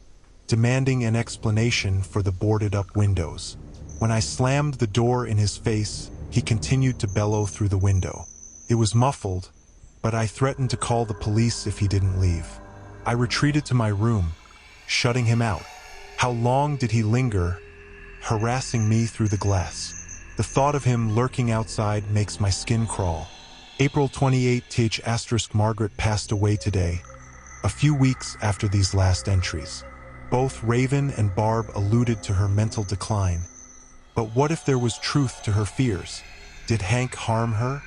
demanding an explanation for the boarded-up windows. When I slammed the door in his face, he continued to bellow through the window. It was muffled, but I threatened to call the police if he didn't leave. I retreated to my room, shutting him out. How long did he linger, harassing me through the glass? The thought of him lurking outside makes my skin crawl. April 28th. Margaret passed away today, a few weeks after these last entries. Both Raven and Barb alluded to her mental decline. But what if there was truth to her fears? Did Hank harm her?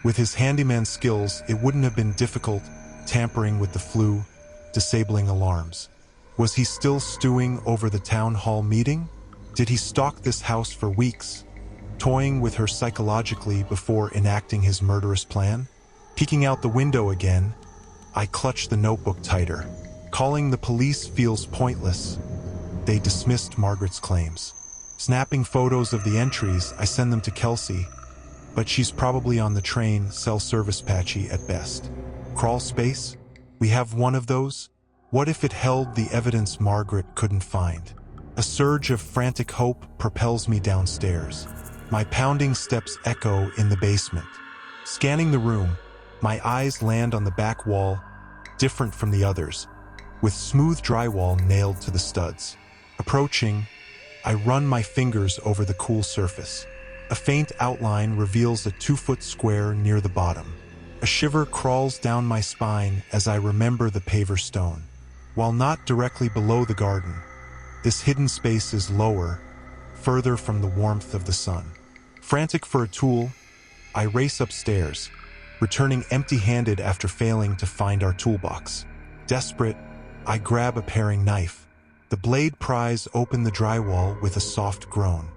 With his handyman skills, it wouldn't have been difficult tampering with the flue, disabling alarms. Was he still stewing over the town hall meeting? Did he stalk this house for weeks, toying with her psychologically before enacting his murderous plan? Peeking out the window again, I clutch the notebook tighter. Calling the police feels pointless. They dismissed Margaret's claims. Snapping photos of the entries, I send them to Kelsey, but she's probably on the train, cell-service patchy at best. Crawl space? We have one of those? What if it held the evidence Margaret couldn't find? A surge of frantic hope propels me downstairs. My pounding steps echo in the basement. Scanning the room, my eyes land on the back wall, different from the others, with smooth drywall nailed to the studs. Approaching, I run my fingers over the cool surface. A faint outline reveals a 2-foot square near the bottom. A shiver crawls down my spine as I remember the paver stone. While not directly below the garden, this hidden space is lower, further from the warmth of the sun. Frantic for a tool, I race upstairs, returning empty-handed after failing to find our toolbox. Desperate, I grab a paring knife. The blade pries open the drywall with a soft groan.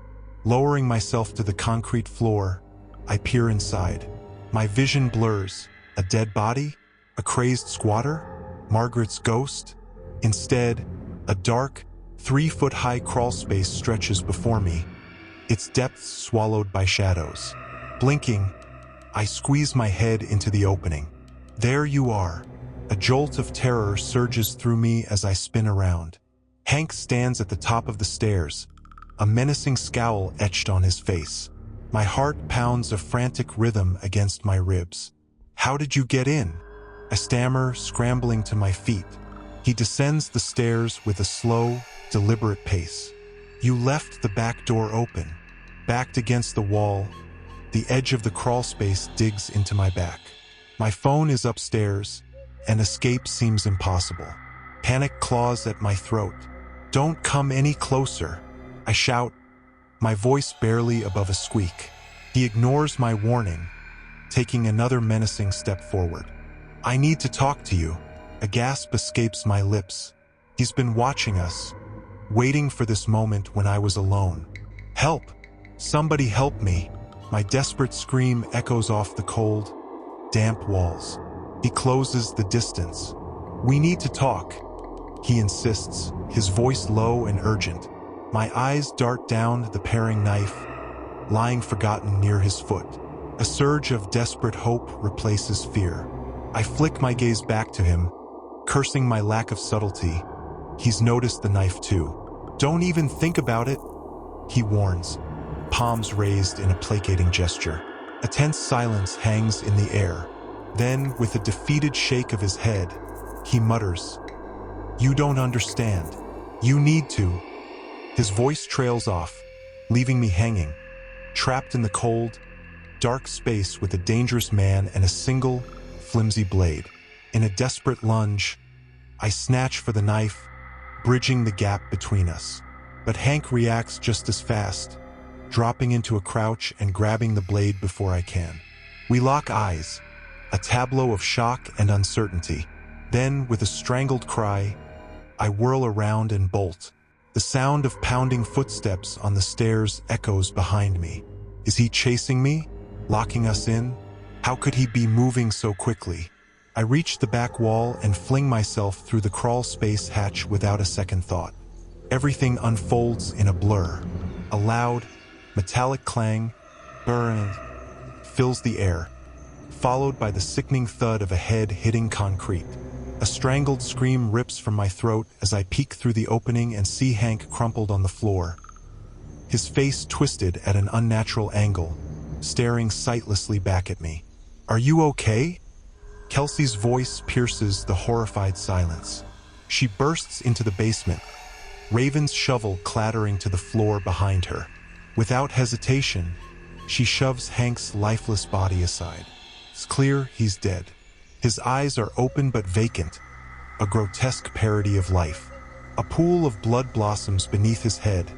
Lowering myself to the concrete floor, I peer inside. My vision blurs. A dead body? A crazed squatter? Margaret's ghost? Instead, a dark, 3-foot-high crawl space stretches before me, its depths swallowed by shadows. Blinking, I squeeze my head into the opening. There you are, A jolt of terror surges through me as I spin around. Hank stands at the top of the stairs, a menacing scowl etched on his face. My heart pounds a frantic rhythm against my ribs. "How did you get in?" I stammer, scrambling to my feet. He descends the stairs with a slow, deliberate pace. "You left the back door open." Backed against the wall, the edge of the crawl space digs into my back. My phone is upstairs, and escape seems impossible. Panic claws at my throat. "Don't come any closer," I shout, my voice barely above a squeak. He ignores my warning, taking another menacing step forward. "I need to talk to you." A gasp escapes my lips. He's been watching us, waiting for this moment when I was alone. "Help! Somebody help me!" My desperate scream echoes off the cold, damp walls. He closes the distance. "We need to talk," he insists, his voice low and urgent. My eyes dart down the paring knife, lying forgotten near his foot. A surge of desperate hope replaces fear. I flick my gaze back to him, cursing my lack of subtlety. He's noticed the knife too. "Don't even think about it," he warns, palms raised in a placating gesture. A tense silence hangs in the air. Then, with a defeated shake of his head, he mutters, "You don't understand. You need to." His voice trails off, leaving me hanging, trapped in the cold, dark space with a dangerous man and a single, flimsy blade. In a desperate lunge, I snatch for the knife, bridging the gap between us. But Hank reacts just as fast, dropping into a crouch and grabbing the blade before I can. We lock eyes, a tableau of shock and uncertainty. Then, with a strangled cry, I whirl around and bolt. The sound of pounding footsteps on the stairs echoes behind me. Is he chasing me? Locking us in? How could he be moving so quickly? I reach the back wall and fling myself through the crawl space hatch without a second thought. Everything unfolds in a blur. A loud, metallic clang, burn, fills the air, followed by the sickening thud of a head hitting concrete. A strangled scream rips from my throat as I peek through the opening and see Hank crumpled on the floor, his face twisted at an unnatural angle, staring sightlessly back at me. "Are you okay?" Kelsey's voice pierces the horrified silence. She bursts into the basement, Raven's shovel clattering to the floor behind her. Without hesitation, she shoves Hank's lifeless body aside. It's clear he's dead. His eyes are open but vacant, a grotesque parody of life. A pool of blood blossoms beneath his head,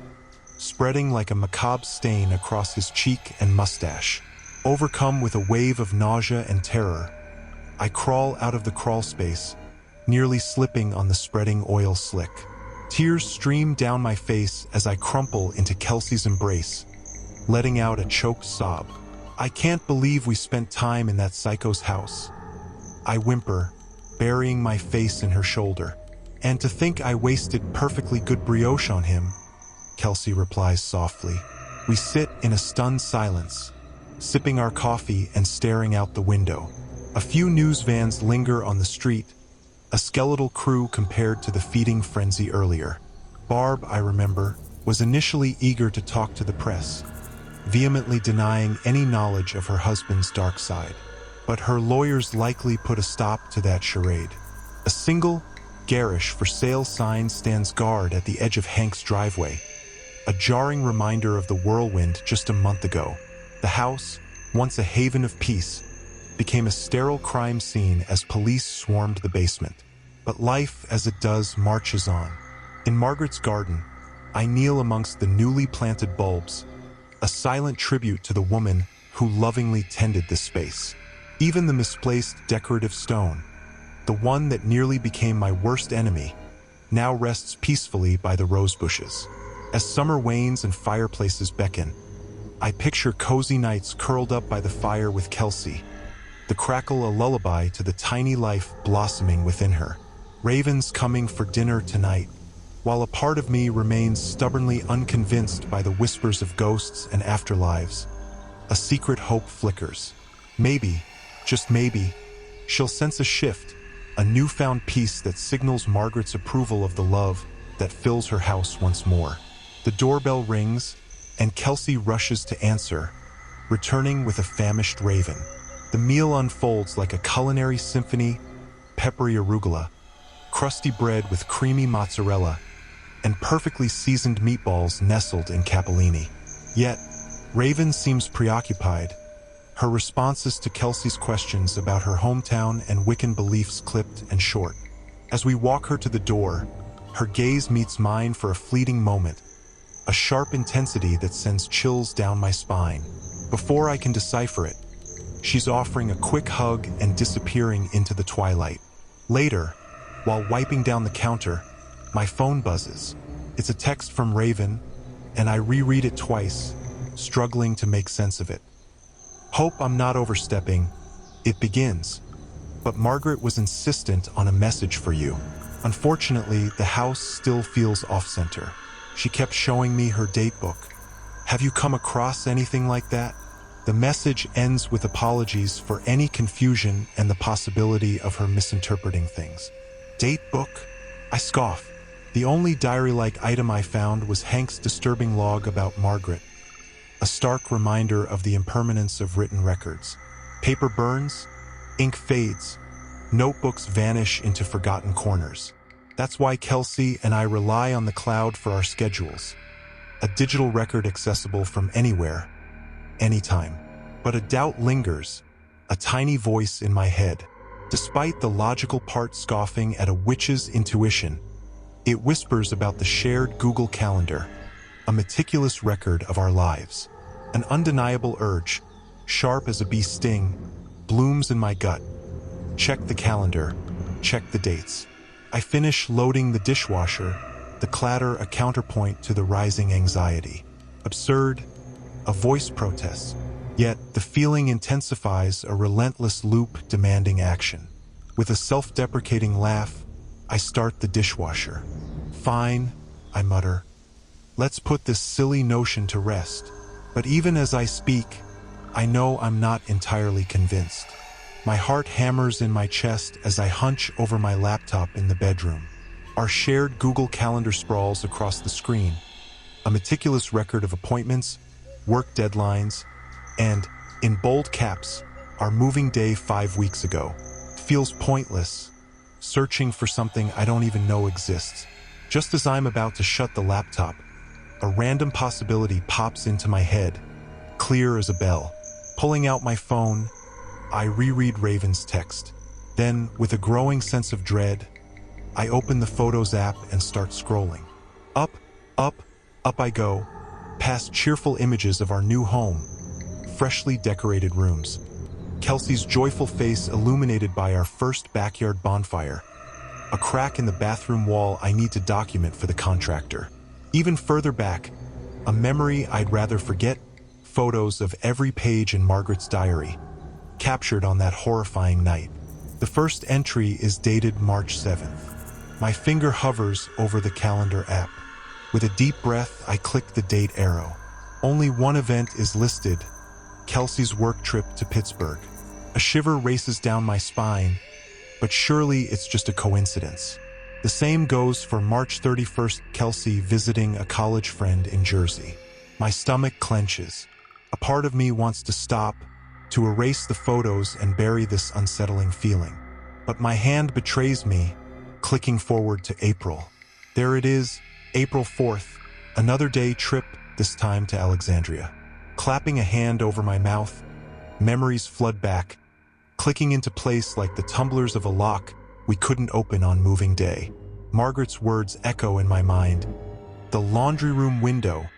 spreading like a macabre stain across his cheek and mustache. Overcome with a wave of nausea and terror, I crawl out of the crawl space, nearly slipping on the spreading oil slick. Tears stream down my face as I crumple into Kelsey's embrace, letting out a choked sob. "I can't believe we spent time in that psycho's house." I whimper, burying my face in her shoulder. "And to think I wasted perfectly good brioche on him," Kelsey replies softly. We sit in a stunned silence, sipping our coffee and staring out the window. A few news vans linger on the street, a skeletal crew compared to the feeding frenzy earlier. Barb, I remember, was initially eager to talk to the press, vehemently denying any knowledge of her husband's dark side. But her lawyers likely put a stop to that charade. A single, garish for sale sign stands guard at the edge of Hank's driveway, a jarring reminder of the whirlwind just a month ago. The house, once a haven of peace, became a sterile crime scene as police swarmed the basement. But life, as it does, marches on. In Margaret's garden, I kneel amongst the newly planted bulbs, a silent tribute to the woman who lovingly tended this space. Even the misplaced decorative stone, the one that nearly became my worst enemy, now rests peacefully by the rose bushes. As summer wanes and fireplaces beckon, I picture cozy nights curled up by the fire with Kelsey, the crackle a lullaby to the tiny life blossoming within her. Raven's coming for dinner tonight, while a part of me remains stubbornly unconvinced by the whispers of ghosts and afterlives. A secret hope flickers. Maybe, just maybe, she'll sense a shift, a newfound peace that signals Margaret's approval of the love that fills her house once more. The doorbell rings, and Kelsey rushes to answer, returning with a famished raven. The meal unfolds like a culinary symphony: peppery arugula, crusty bread with creamy mozzarella, and perfectly seasoned meatballs nestled in capellini. Yet, Raven seems preoccupied, her responses to Kelsey's questions about her hometown and Wiccan beliefs clipped and short. As we walk her to the door, her gaze meets mine for a fleeting moment, a sharp intensity that sends chills down my spine. Before I can decipher it, she's offering a quick hug and disappearing into the twilight. Later, while wiping down the counter, my phone buzzes. It's a text from Raven, and I reread it twice, struggling to make sense of it. "Hope I'm not overstepping," it begins. "But Margaret was insistent on a message for you. Unfortunately, the house still feels off-center. She kept showing me her date book. Have you come across anything like that?" The message ends with apologies for any confusion and the possibility of her misinterpreting things. Date book? I scoff. The only diary-like item I found was Hank's disturbing log about Margaret, a stark reminder of the impermanence of written records. Paper burns, ink fades, notebooks vanish into forgotten corners. That's why Kelsey and I rely on the cloud for our schedules, a digital record accessible from anywhere, anytime. But a doubt lingers, a tiny voice in my head. Despite the logical part scoffing at a witch's intuition, it whispers about the shared Google Calendar, a meticulous record of our lives. An undeniable urge, sharp as a bee sting, blooms in my gut. Check the calendar, check the dates. I finish loading the dishwasher, the clatter a counterpoint to the rising anxiety. Absurd, a voice protests. Yet the feeling intensifies, a relentless loop demanding action. With a self-deprecating laugh, I start the dishwasher. "Fine," I mutter. "Let's put this silly notion to rest." But even as I speak, I know I'm not entirely convinced. My heart hammers in my chest as I hunch over my laptop in the bedroom. Our shared Google Calendar sprawls across the screen, a meticulous record of appointments, work deadlines, and, in bold caps, our moving day 5 weeks ago. It feels pointless, searching for something I don't even know exists. Just as I'm about to shut the laptop, a random possibility pops into my head, clear as a bell. Pulling out my phone, I reread Raven's text. Then, with a growing sense of dread, I open the Photos app and start scrolling. Up, up, up I go, past cheerful images of our new home, freshly decorated rooms, Kelsey's joyful face illuminated by our first backyard bonfire, a crack in the bathroom wall I need to document for the contractor. Even further back, a memory I'd rather forget, photos of every page in Margaret's diary, captured on that horrifying night. The first entry is dated March 7th. My finger hovers over the calendar app. With a deep breath, I click the date arrow. Only one event is listed: Kelsey's work trip to Pittsburgh. A shiver races down my spine, but surely it's just a coincidence. The same goes for March 31st, Kelsey visiting a college friend in Jersey. My stomach clenches. A part of me wants to stop, to erase the photos and bury this unsettling feeling. But my hand betrays me, clicking forward to April. There it is, April 4th, another day trip, this time to Alexandria. Clapping a hand over my mouth, memories flood back, clicking into place like the tumblers of a lock we couldn't open on moving day. Margaret's words echo in my mind. The laundry room window.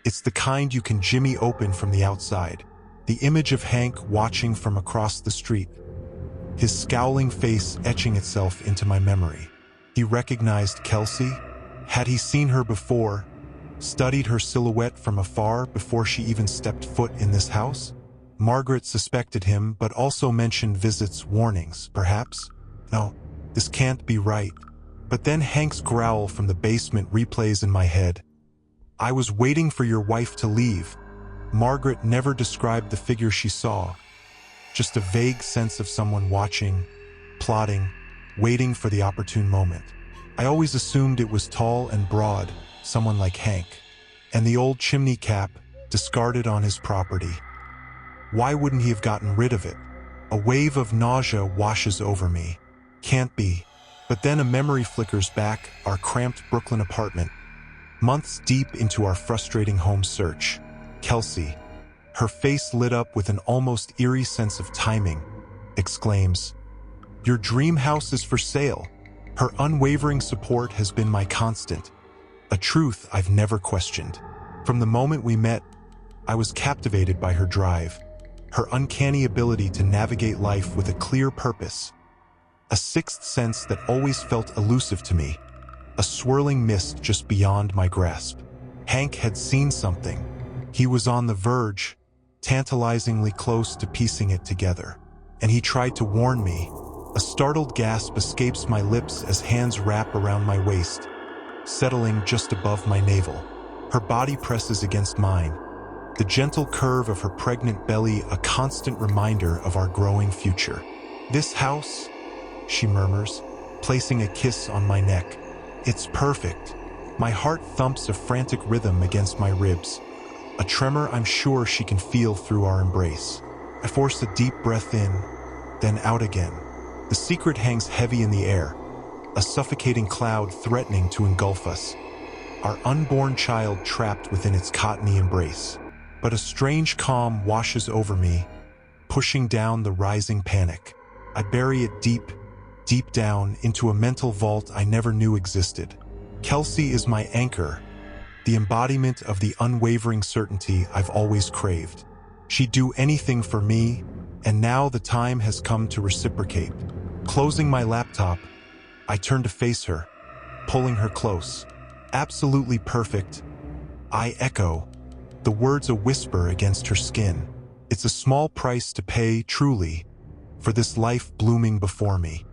It's the kind you can jimmy open from the outside. The image of Hank watching from across the street, his scowling face etching itself into my memory. He recognized Kelsey? Had he seen her before, studied her silhouette from afar before she even stepped foot in this house? Margaret suspected him, but also mentioned visits, warnings, perhaps? No, this can't be right. But then Hank's growl from the basement replays in my head. I was waiting for your wife to leave. Margaret never described the figure she saw, just a vague sense of someone watching, plotting, waiting for the opportune moment. I always assumed it was tall and broad, someone like Hank, and the old chimney cap discarded on his property. Why wouldn't he have gotten rid of it? A wave of nausea washes over me. Can't be. But then a memory flickers back, our cramped Brooklyn apartment. Months deep into our frustrating home search, Kelsey, her face lit up with an almost eerie sense of timing, exclaims, "Your dream house is for sale." Her unwavering support has been my constant, a truth I've never questioned. From the moment we met, I was captivated by her drive, her uncanny ability to navigate life with a clear purpose, a sixth sense that always felt elusive to me, a swirling mist just beyond my grasp. Hank had seen something. He was on the verge, tantalizingly close to piecing it together. And he tried to warn me. A startled gasp escapes my lips as hands wrap around my waist, settling just above my navel. Her body presses against mine, the gentle curve of her pregnant belly a constant reminder of our growing future. "This house," she murmurs, placing a kiss on my neck. "It's perfect." My heart thumps a frantic rhythm against my ribs, a tremor I'm sure she can feel through our embrace. I force a deep breath in, then out again. The secret hangs heavy in the air, a suffocating cloud threatening to engulf us, our unborn child trapped within its cottony embrace. But a strange calm washes over me, pushing down the rising panic. I bury it deep, deep down into a mental vault I never knew existed. Kelsey is my anchor, the embodiment of the unwavering certainty I've always craved. She'd do anything for me, and now the time has come to reciprocate. Closing my laptop, I turn to face her, pulling her close. "Absolutely perfect," I echo, the words a whisper against her skin. It's a small price to pay, truly, for this life blooming before me.